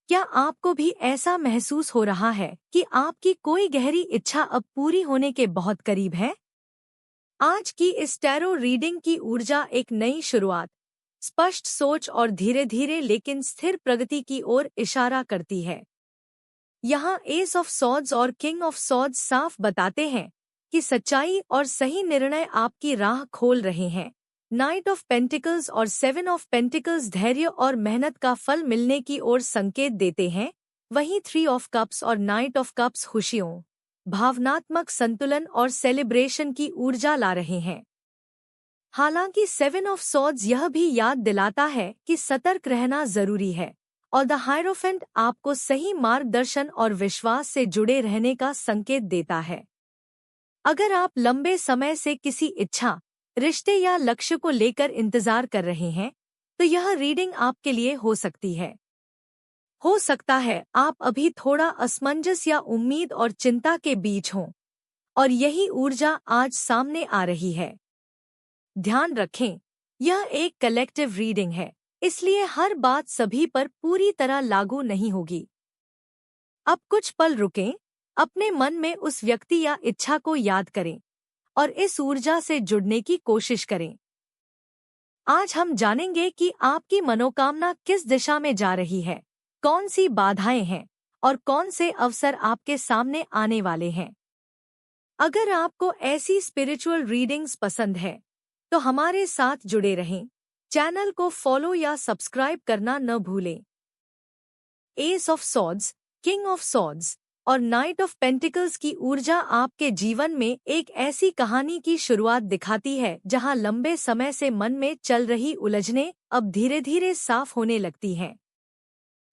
क्या आपको भी ऐसा महसूस हो रहा है कि आपकी कोई गहरी इच्छा अब पूरी होने के बहुत करीब है? आज की इस टैरो रीडिंग की ऊर्जा एक नई शुरुआत, स्पष्ट सोच और धीरे धीरे लेकिन स्थिर प्रगति की ओर इशारा करती है। यहाँ एस ऑफ सॉर्ड्स और किंग ऑफ सॉर्ड्स साफ बताते हैं कि सच्चाई और सही निर्णय आपकी राह खोल रहे हैं। नाइट ऑफ पेंटिकल्स और सेवन ऑफ पेंटिकल्स धैर्य और मेहनत का फल मिलने की ओर संकेत देते हैं। वहीं थ्री ऑफ कप्स और नाइट ऑफ कप्स खुशियों, भावनात्मक संतुलन और सेलिब्रेशन की ऊर्जा ला रहे हैं। हालांकि सेवन ऑफ सॉर्ड्स यह भी याद दिलाता है कि सतर्क रहना जरूरी है और द हायरोफेंट आपको सही मार्गदर्शन और विश्वास से जुड़े रहने का संकेत देता है। अगर आप लंबे समय से किसी इच्छा, रिश्ते या लक्ष्य को लेकर इंतजार कर रहे हैं, तो यह रीडिंग आपके लिए हो सकती है। हो सकता है आप अभी थोड़ा असमंजस या उम्मीद और चिंता के बीच हों, और यही ऊर्जा आज सामने आ रही है। ध्यान रखें, यह एक कलेक्टिव रीडिंग है, इसलिए हर बात सभी पर पूरी तरह लागू नहीं होगी। अब कुछ पल रुकें, अपने मन में उस व्यक्ति या इच्छा को याद करें और इस ऊर्जा से जुड़ने की कोशिश करें। आज हम जानेंगे कि आपकी मनोकामना किस दिशा में जा रही है, कौन सी बाधाएं हैं और कौन से अवसर आपके सामने आने वाले हैं। अगर आपको ऐसी स्पिरिचुअल रीडिंग्स पसंद है, तो हमारे साथ जुड़े रहें। चैनल को फॉलो या सब्सक्राइब करना न भूलें। S of swords, king of swords और नाइट ऑफ पेंटिकल्स की ऊर्जा आपके जीवन में एक ऐसी कहानी की शुरुआत दिखाती है जहां लंबे समय से मन में चल रही उलझनें अब धीरे धीरे साफ होने लगती हैं।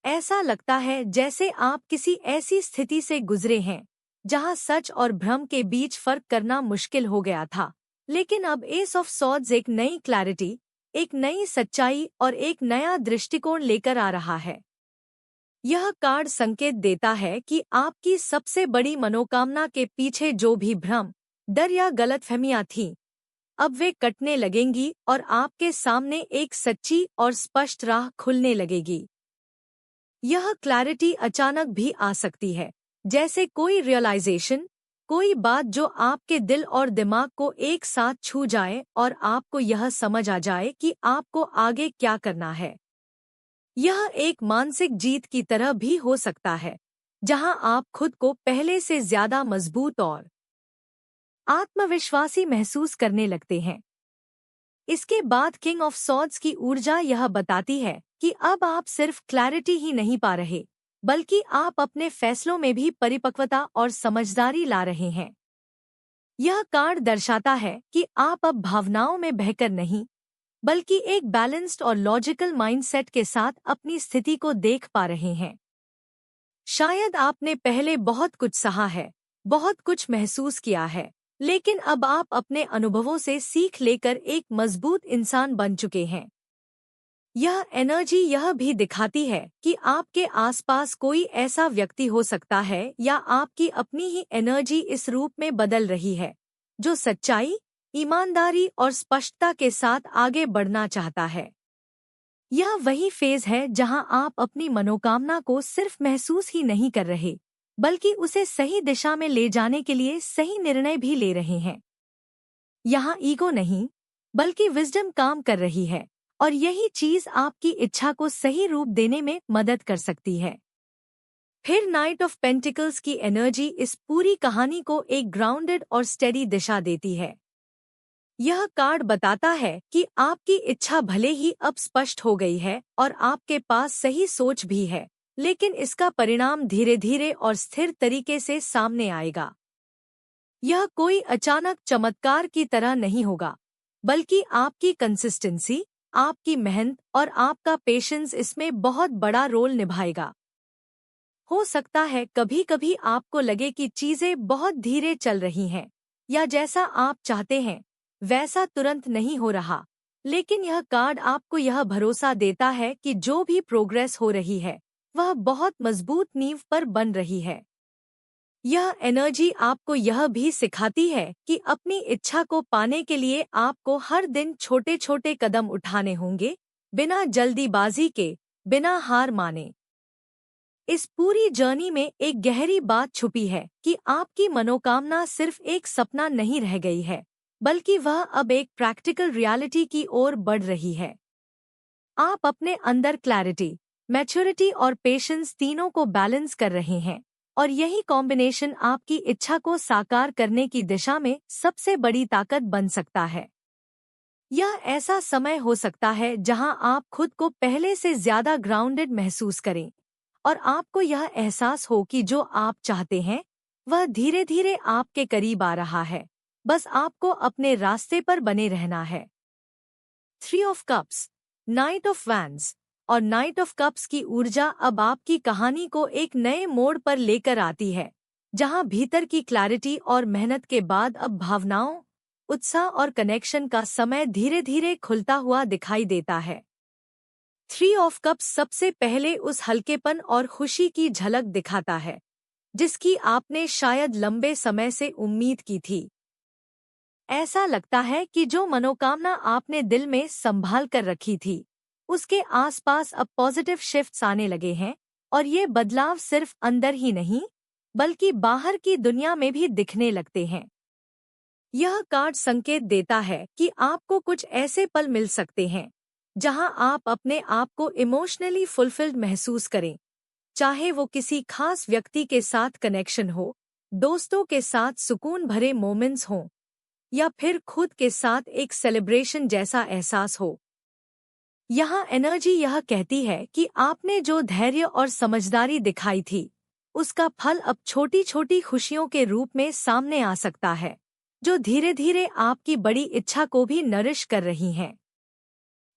ऐसा लगता है जैसे आप किसी ऐसी स्थिति से गुजरे हैं जहां सच और भ्रम के बीच फर्क करना मुश्किल हो गया था, लेकिन अब एस ऑफ सॉर्ड्स एक नई क्लैरिटी, एक नई सच्चाई और एक नया दृष्टिकोण लेकर आ रहा है। यह कार्ड संकेत देता है कि आपकी सबसे बड़ी मनोकामना के पीछे जो भी भ्रम, डर या गलतफहमियां थीं, अब वे कटने लगेंगी और आपके सामने एक सच्ची और स्पष्ट राह खुलने लगेगी। यह क्लैरिटी अचानक भी आ सकती है, जैसे कोई रियलाइजेशन, कोई बात जो आपके दिल और दिमाग को एक साथ छू जाए और आपको यह समझ आ जाए कि आपको आगे क्या करना है। यह एक मानसिक जीत की तरह भी हो सकता है, जहां आप खुद को पहले से ज्यादा मजबूत और आत्मविश्वासी महसूस करने लगते हैं। इसके बाद किंग ऑफ सॉर्ड्स की ऊर्जा यह बताती है कि अब आप सिर्फ क्लैरिटी ही नहीं पा रहे, बल्कि आप अपने फैसलों में भी परिपक्वता और समझदारी ला रहे हैं। यह कार्ड दर्शाता है कि आप अब भावनाओं में बहकर नहीं, बल्कि एक बैलेंस्ड और लॉजिकल माइंडसेट के साथ अपनी स्थिति को देख पा रहे हैं। शायद आपने पहले बहुत कुछ सहा है, बहुत कुछ महसूस किया है, लेकिन अब आप अपने अनुभवों से सीख लेकर एक मजबूत इंसान बन चुके हैं। यह एनर्जी यह भी दिखाती है कि आपके आसपास कोई ऐसा व्यक्ति हो सकता है या आपकी अपनी ही एनर्जी इस रूप में बदल रही है, जो सच्चाई, ईमानदारी और स्पष्टता के साथ आगे बढ़ना चाहता है। यह वही फेज है जहां आप अपनी मनोकामना को सिर्फ महसूस ही नहीं कर रहे, बल्कि उसे सही दिशा में ले जाने के लिए सही निर्णय भी ले रहे हैं। यहाँ ईगो नहीं, बल्कि विजडम काम कर रही है, और यही चीज आपकी इच्छा को सही रूप देने में मदद कर सकती है। फिर नाइट ऑफ पेंटिकल्स की एनर्जी इस पूरी कहानी को एक ग्राउंडेड और स्टेडी दिशा देती है। यह कार्ड बताता है कि आपकी इच्छा भले ही अब स्पष्ट हो गई है और आपके पास सही सोच भी है, लेकिन इसका परिणाम धीरे धीरे और स्थिर तरीके से सामने आएगा। यह कोई अचानक चमत्कार की तरह नहीं होगा, बल्कि आपकी कंसिस्टेंसी, आपकी मेहनत और आपका पेशेंस इसमें बहुत बड़ा रोल निभाएगा। हो सकता है कभी कभी आपको लगे कि चीजें बहुत धीरे चल रही हैं, या जैसा आप चाहते हैं वैसा तुरंत नहीं हो रहा, लेकिन यह कार्ड आपको यह भरोसा देता है कि जो भी प्रोग्रेस हो रही है, वह बहुत मजबूत नींव पर बन रही है। यह एनर्जी आपको यह भी सिखाती है कि अपनी इच्छा को पाने के लिए आपको हर दिन छोटे छोटे कदम उठाने होंगे, बिना जल्दीबाजी के, बिना हार माने। इस पूरी जर्नी में एक गहरी बात छुपी है कि आपकी मनोकामना सिर्फ एक सपना नहीं रह गई है, बल्कि वह अब एक प्रैक्टिकल रियलिटी की ओर बढ़ रही है। आप अपने अंदर क्लैरिटी, मैच्योरिटी और पेशेंस तीनों को बैलेंस कर रहे हैं, और यही कॉम्बिनेशन आपकी इच्छा को साकार करने की दिशा में सबसे बड़ी ताकत बन सकता है। यह ऐसा समय हो सकता है जहां आप खुद को पहले से ज्यादा ग्राउंडेड महसूस करें, और आपको यह एहसास हो कि जो आप चाहते हैं वह धीरे धीरे आपके करीब आ रहा है, बस आपको अपने रास्ते पर बने रहना है। 3 of cups, night of wands और नाइट ऑफ कप्स की ऊर्जा अब आपकी कहानी को एक नए मोड़ पर लेकर आती है, जहां भीतर की क्लैरिटी और मेहनत के बाद अब भावनाओं, उत्साह और कनेक्शन का समय धीरे धीरे खुलता हुआ दिखाई देता है। 3 ऑफ कप्स सबसे पहले उस हल्केपन और खुशी की झलक दिखाता है जिसकी आपने शायद लंबे समय से उम्मीद की थी। ऐसा लगता है कि जो मनोकामना आपने दिल में संभाल कर रखी थी, उसके आसपास अब पॉजिटिव शिफ्ट्स आने लगे हैं, और ये बदलाव सिर्फ अंदर ही नहीं बल्कि बाहर की दुनिया में भी दिखने लगते हैं। यह कार्ड संकेत देता है कि आपको कुछ ऐसे पल मिल सकते हैं जहां आप अपने आप को इमोशनली फुलफिल्ड महसूस करें, चाहे वो किसी खास व्यक्ति के साथ कनेक्शन हो, दोस्तों के साथ सुकून भरे मोमेंट्स हों, या फिर खुद के साथ एक सेलिब्रेशन जैसा एहसास हो। यहाँ एनर्जी यह कहती है कि आपने जो धैर्य और समझदारी दिखाई थी, उसका फल अब छोटी छोटी खुशियों के रूप में सामने आ सकता है, जो धीरे धीरे आपकी बड़ी इच्छा को भी नरिश कर रही हैं।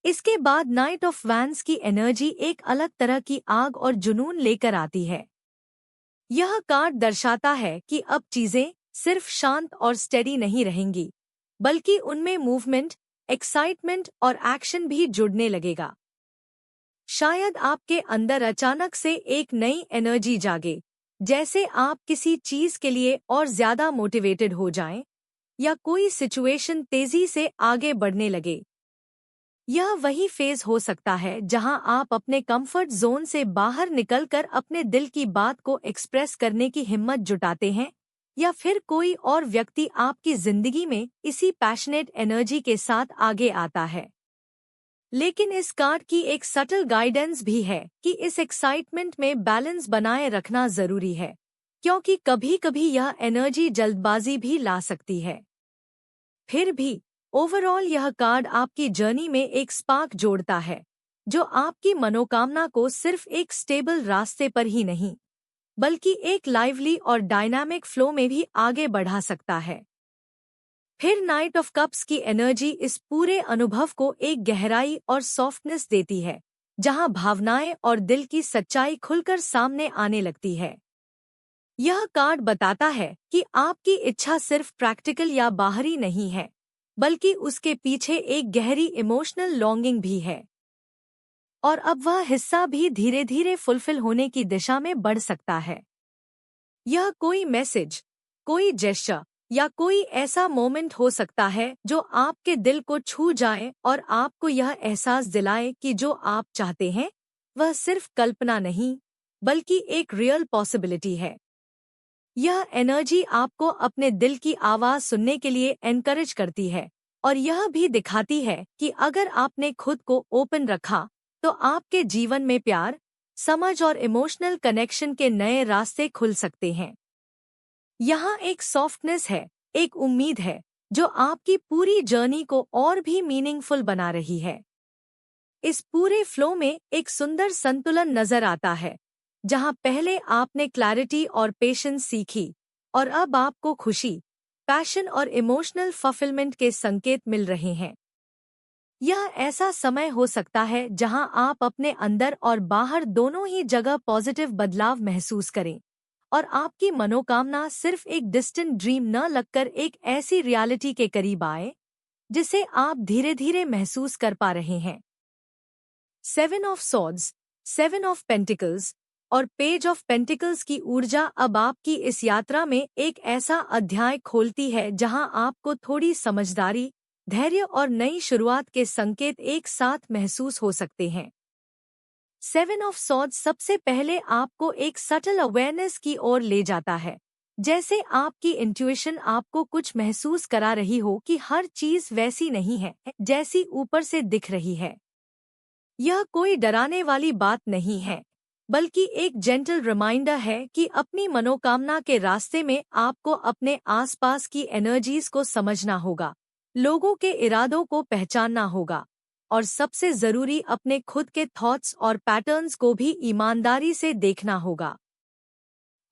इसके बाद नाइट ऑफ वैंड्स की एनर्जी एक अलग तरह की आग और जुनून लेकर आती है। यह कार्ड दर्शाता है कि अब चीजें सिर्फ शांत और स्टेडी नहीं रहेंगी, बल्कि उनमें मूवमेंट, एक्साइटमेंट और एक्शन भी जुड़ने लगेगा। शायद आपके अंदर अचानक से एक नई एनर्जी जागे, जैसे आप किसी चीज के लिए और ज्यादा मोटिवेटेड हो जाएं, या कोई सिचुएशन तेजी से आगे बढ़ने लगे। यह वही फेज हो सकता है जहां आप अपने कंफर्ट जोन से बाहर निकलकर अपने दिल की बात को एक्सप्रेस करने की हिम्मत जुटाते हैं, या फिर कोई और व्यक्ति आपकी जिंदगी में इसी पैशनेट एनर्जी के साथ आगे आता है। लेकिन इस कार्ड की एक सटल गाइडेंस भी है कि इस एक्साइटमेंट में बैलेंस बनाए रखना जरूरी है, क्योंकि कभी-कभी यह एनर्जी जल्दबाजी भी ला सकती है। फिर भी ओवरऑल यह कार्ड आपकी जर्नी में एक स्पार्क जोड़ता है, जो आपकी मनोकामना को सिर्फ एक स्टेबल रास्ते पर ही नहीं बल्कि एक लाइवली और डायनामिक फ्लो में भी आगे बढ़ा सकता है। फिर नाइट ऑफ कप्स की एनर्जी इस पूरे अनुभव को एक गहराई और सॉफ्टनेस देती है, जहां भावनाएं और दिल की सच्चाई खुलकर सामने आने लगती है। यह कार्ड बताता है कि आपकी इच्छा सिर्फ प्रैक्टिकल या बाहरी नहीं है, बल्कि उसके पीछे एक गहरी इमोशनल लॉन्गिंग भी है, और अब वह हिस्सा भी धीरे धीरे फुलफिल होने की दिशा में बढ़ सकता है। यह कोई मैसेज, कोई जेस्चर या कोई ऐसा मोमेंट हो सकता है जो आपके दिल को छू जाए और आपको यह एहसास दिलाए कि जो आप चाहते हैं वह सिर्फ कल्पना नहीं बल्कि एक रियल पॉसिबिलिटी है। यह एनर्जी आपको अपने दिल की आवाज सुनने के लिए एनकरेज करती है, और यह भी दिखाती है कि अगर आपने खुद को ओपन रखा तो आपके जीवन में प्यार, समझ और इमोशनल कनेक्शन के नए रास्ते खुल सकते हैं। यहाँ एक सॉफ्टनेस है, एक उम्मीद है, जो आपकी पूरी जर्नी को और भी मीनिंगफुल बना रही है। इस पूरे फ्लो में एक सुंदर संतुलन नजर आता है, जहाँ पहले आपने क्लैरिटी और पेशेंस सीखी, और अब आपको खुशी, पैशन और इमोशनल फुलफिलमेंट के संकेत मिल रहे हैं। यह ऐसा समय हो सकता है जहां आप अपने अंदर और बाहर दोनों ही जगह पॉजिटिव बदलाव महसूस करें, और आपकी मनोकामना सिर्फ एक डिस्टेंट ड्रीम न लगकर एक ऐसी रियलिटी के करीब आए जिसे आप धीरे धीरे महसूस कर पा रहे हैं। 7 ऑफ सॉर्ड्स, 7 ऑफ पेंटिकल्स और पेज ऑफ पेंटिकल्स की ऊर्जा अब आपकी इस यात्रा में एक ऐसा अध्याय खोलती है जहां आपको थोड़ी समझदारी, धैर्य और नई शुरुआत के संकेत एक साथ महसूस हो सकते हैं। 7 ऑफ सॉर्ड्स सबसे पहले आपको एक सटल अवेयरनेस की ओर ले जाता है। जैसे आपकी इंट्यूशन आपको कुछ महसूस करा रही हो कि हर चीज वैसी नहीं है जैसी ऊपर से दिख रही है। यह कोई डराने वाली बात नहीं है, बल्कि एक जेंटल रिमाइंडर है कि अपनी मनोकामना के रास्ते में आपको अपने आसपास की एनर्जीज को समझना होगा, लोगों के इरादों को पहचानना होगा और सबसे जरूरी अपने खुद के थॉट्स और पैटर्न्स को भी ईमानदारी से देखना होगा।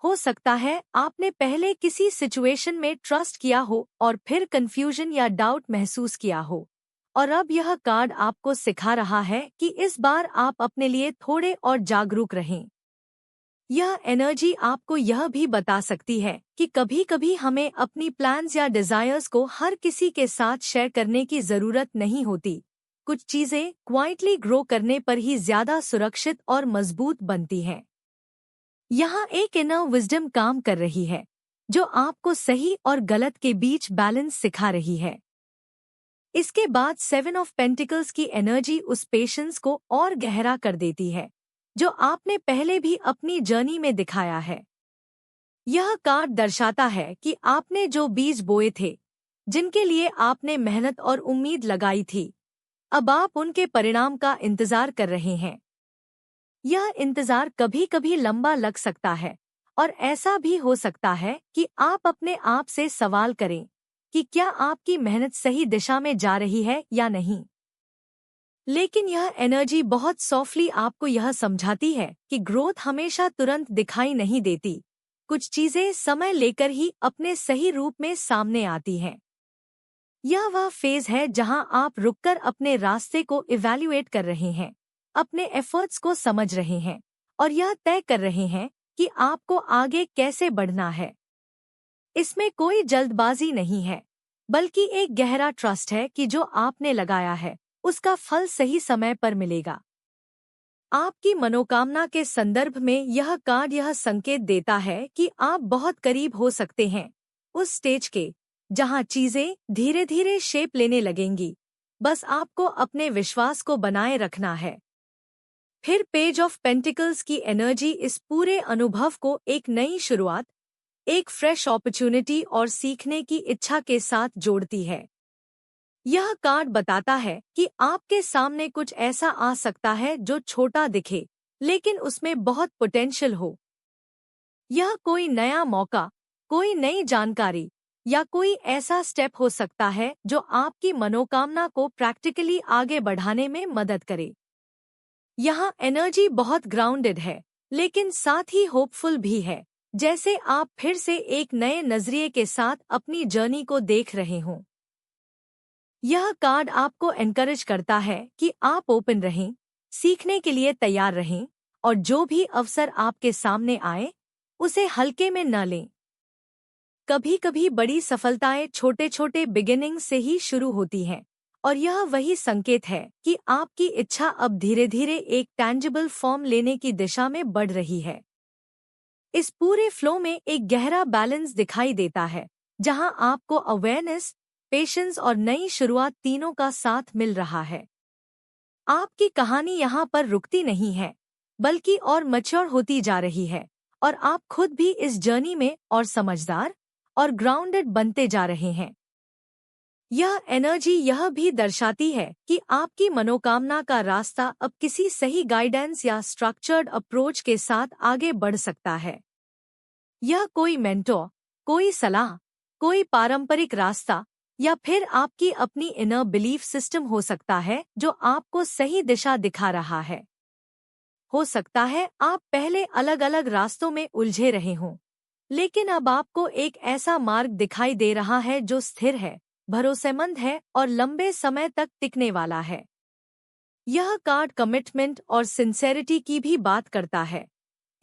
हो सकता है आपने पहले किसी सिचुएशन में ट्रस्ट किया हो और फिर कंफ्यूजन या डाउट महसूस किया हो, और अब यह कार्ड आपको सिखा रहा है कि इस बार आप अपने लिए थोड़े और जागरूक रहें। यह एनर्जी आपको यह भी बता सकती है कि कभी-कभी हमें अपनी प्लान्स या डिजायर्स को हर किसी के साथ शेयर करने की जरूरत नहीं होती। कुछ चीजें क्वाइटली ग्रो करने पर ही ज्यादा सुरक्षित और मजबूत बनती हैं। यहाँ एक इनर विजडम काम कर रही है, जो आपको सही और गलत के बीच बैलेंस सिखा रही है। इसके बाद 7 ऑफ पेंटिकल्स की एनर्जी उस पेशेंस को और गहरा कर देती है, जो आपने पहले भी अपनी जर्नी में दिखाया है। यह कार्ड दर्शाता है कि आपने जो बीज बोए थे, जिनके लिए आपने मेहनत और उम्मीद लगाई थी, अब आप उनके परिणाम का इंतजार कर रहे हैं। यह इंतजार कभी-कभी लंबा लग सकता है, और ऐसा भी हो सकता है कि आप अपने आप से सवाल करें कि क्या आपकी मेहनत सही दिशा में जा रही है या नहीं। लेकिन यह एनर्जी बहुत सॉफ्टली आपको यह समझाती है कि ग्रोथ हमेशा तुरंत दिखाई नहीं देती। कुछ चीजें समय लेकर ही अपने सही रूप में सामने आती हैं। यह वह फेज है जहां आप रुककर अपने रास्ते को इवैल्यूएट कर रहे हैं, अपने एफर्ट्स को समझ रहे हैं और यह तय कर रहे हैं कि आपको आगे कैसे बढ़ना है। इसमें कोई जल्दबाजी नहीं है, बल्कि एक गहरा ट्रस्ट है कि जो आपने लगाया है, उसका फल सही समय पर मिलेगा। आपकी मनोकामना के संदर्भ में यह कार्ड यह संकेत देता है कि आप बहुत करीब हो सकते हैं उस स्टेज के जहां चीजें धीरे धीरे शेप लेने लगेंगी। बस आपको अपने विश्वास को बनाए रखना है। फिर पेज ऑफ पेंटिकल्स की एनर्जी इस पूरे अनुभव को एक नई शुरुआत, एक फ्रेश अपॉर्चुनिटी और सीखने की इच्छा के साथ जोड़ती है। यह कार्ड बताता है कि आपके सामने कुछ ऐसा आ सकता है जो छोटा दिखे, लेकिन उसमें बहुत पोटेंशियल हो। यह कोई नया मौका, कोई नई जानकारी या कोई ऐसा स्टेप हो सकता है जो आपकी मनोकामना को प्रैक्टिकली आगे बढ़ाने में मदद करे। यहाँ एनर्जी बहुत ग्राउंडेड है, लेकिन साथ ही होपफुल भी है, जैसे आप फिर से एक नए नजरिए के साथ अपनी जर्नी को देख रहे हों। यह कार्ड आपको एनकरेज करता है कि आप ओपन रहें, सीखने के लिए तैयार रहें और जो भी अवसर आपके सामने आए, उसे हल्के में न लें। कभी-कभी बड़ी सफलताएं छोटे-छोटे बिगिनिंग से ही शुरू होती हैं, और यह वही संकेत है कि आपकी इच्छा अब धीरे-धीरे एक टैंजिबल फॉर्म लेने की दिशा में बढ़ रही है। इस पूरे फ्लो में एक गहरा बैलेंस दिखाई देता है, जहां आपको अवेयरनेस, पेशेंस और नई शुरुआत तीनों का साथ मिल रहा है। आपकी कहानी यहाँ पर रुकती नहीं है, बल्कि और मैच्योर होती जा रही है, और आप खुद भी इस जर्नी में और समझदार और ग्राउंडेड बनते जा रहे हैं। यह एनर्जी यह भी दर्शाती है कि आपकी मनोकामना का रास्ता अब किसी सही गाइडेंस या स्ट्रक्चर्ड अप्रोच के साथ आगे बढ़ सकता है। यह कोई मेंटोर, कोई सलाह, कोई पारंपरिक रास्ता या फिर आपकी अपनी इनर बिलीफ सिस्टम हो सकता है जो आपको सही दिशा दिखा रहा है। हो सकता है आप पहले अलग-अलग रास्तों में उलझे रहे हों, लेकिन अब आपको एक ऐसा मार्ग दिखाई दे रहा है जो स्थिर है, भरोसेमंद है और लंबे समय तक टिकने वाला है। यह कार्ड कमिटमेंट और सिंसेरिटी की भी बात करता है,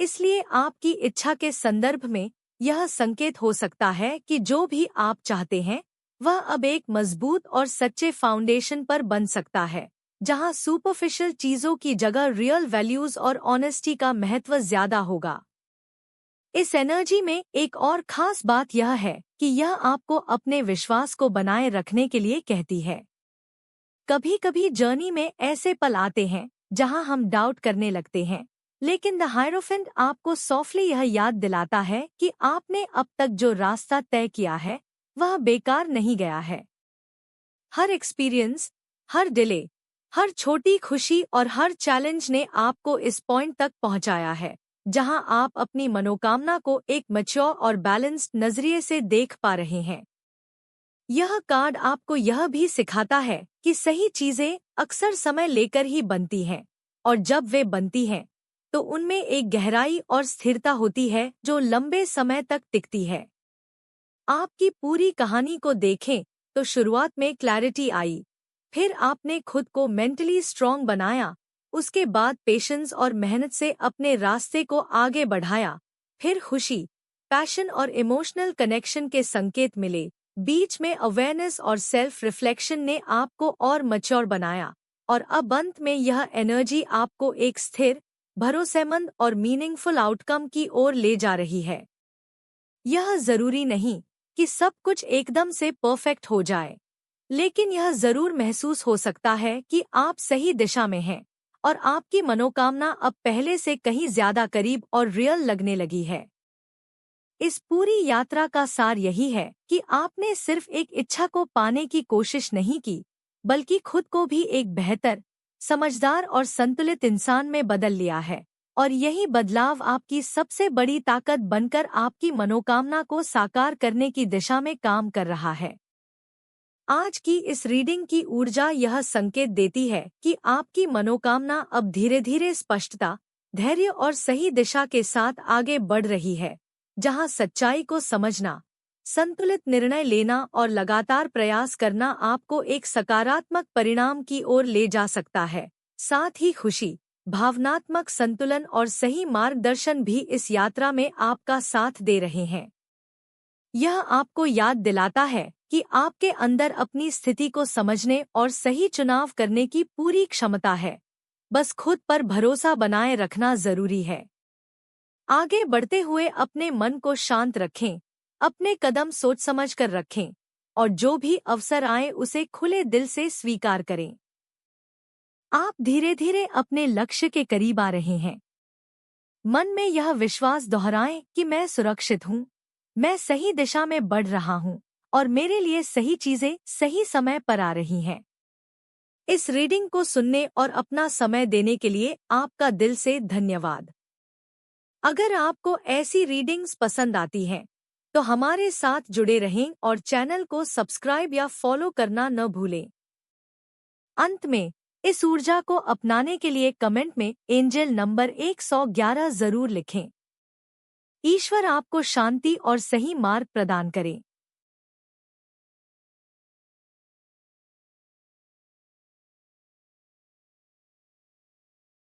इसलिए आपकी इच्छा के संदर्भ में यह संकेत हो सकता है कि जो भी आप चाहते हैं, वह अब एक मजबूत और सच्चे फाउंडेशन पर बन सकता है, जहां सुपरफिशियल चीजों की जगह रियल वैल्यूज और ऑनेस्टी का महत्व ज्यादा होगा। इस एनर्जी में एक और खास बात यह है कि यह आपको अपने विश्वास को बनाए रखने के लिए कहती है। कभी-कभी जर्नी में ऐसे पल आते हैं जहां हम डाउट करने लगते हैं। लेकिन द हायरोफेंट आपको सॉफ्टली यह याद दिलाता है कि आपने अब तक जो रास्ता तय किया है वह बेकार नहीं गया है। हर एक्सपीरियंस, हर डिले, हर छोटी खुशी और हर चैलेंज ने आपको इस पॉइंट तक पहुंचाया है जहां आप अपनी मनोकामना को एक मैच्योर और बैलेंस्ड नजरिए से देख पा रहे हैं। यह कार्ड आपको यह भी सिखाता है कि सही चीजें अक्सर समय लेकर ही बनती हैं, और जब वे बनती हैं तो उनमें एक गहराई और स्थिरता होती है जो लंबे समय तक टिकती है। आपकी पूरी कहानी को देखें तो शुरुआत में क्लैरिटी आई, फिर आपने खुद को मेंटली स्ट्रांग बनाया, उसके बाद पेशेंस और मेहनत से अपने रास्ते को आगे बढ़ाया, फिर खुशी, पैशन और इमोशनल कनेक्शन के संकेत मिले, बीच में अवेयरनेस और सेल्फ रिफ्लेक्शन ने आपको और मैच्योर बनाया, और अब अंत में यह एनर्जी आपको एक स्थिर, भरोसेमंद और मीनिंगफुल आउटकम की ओर ले जा रही है। यह जरूरी नहीं कि सब कुछ एकदम से परफेक्ट हो जाए, लेकिन यह जरूर महसूस हो सकता है कि आप सही दिशा में हैं और आपकी मनोकामना अब पहले से कहीं ज्यादा करीब और रियल लगने लगी है। इस पूरी यात्रा का सार यही है कि आपने सिर्फ एक इच्छा को पाने की कोशिश नहीं की, बल्कि खुद को भी एक बेहतर, समझदार और संतुलित इंसान में बदल लिया है, और यही बदलाव आपकी सबसे बड़ी ताकत बनकर आपकी मनोकामना को साकार करने की दिशा में काम कर रहा है। आज की इस रीडिंग की ऊर्जा यह संकेत देती है कि आपकी मनोकामना अब धीरे धीरे स्पष्टता, धैर्य और सही दिशा के साथ आगे बढ़ रही है, जहां सच्चाई को समझना, संतुलित निर्णय लेना और लगातार प्रयास करना आपको एक सकारात्मक परिणाम की ओर ले जा सकता है। साथ ही खुशी, भावनात्मक संतुलन और सही मार्गदर्शन भी इस यात्रा में आपका साथ दे रहे हैं। यह आपको याद दिलाता है कि आपके अंदर अपनी स्थिति को समझने और सही चुनाव करने की पूरी क्षमता है। बस खुद पर भरोसा बनाए रखना जरूरी है। आगे बढ़ते हुए अपने मन को शांत रखें, अपने कदम सोच समझ कर रखें, और जो भी अवसर आए उसे खुले दिल से स्वीकार करें। आप धीरे धीरे अपने लक्ष्य के करीब आ रहे हैं। मन में यह विश्वास दोहराएं कि मैं सुरक्षित हूँ, मैं सही दिशा में बढ़ रहा हूँ, और मेरे लिए सही चीजें सही समय पर आ रही हैं। इस रीडिंग को सुनने और अपना समय देने के लिए आपका दिल से धन्यवाद। अगर आपको ऐसी रीडिंग्स पसंद आती हैं, तो हमारे साथ जुड़े रहें और चैनल को सब्सक्राइब या फॉलो करना न भूलें। अंत में, इस ऊर्जा को अपनाने के लिए कमेंट में एंजल नंबर 111 जरूर लिखें। ईश्वर आपको शांति और सही मार्ग प्रदान करे।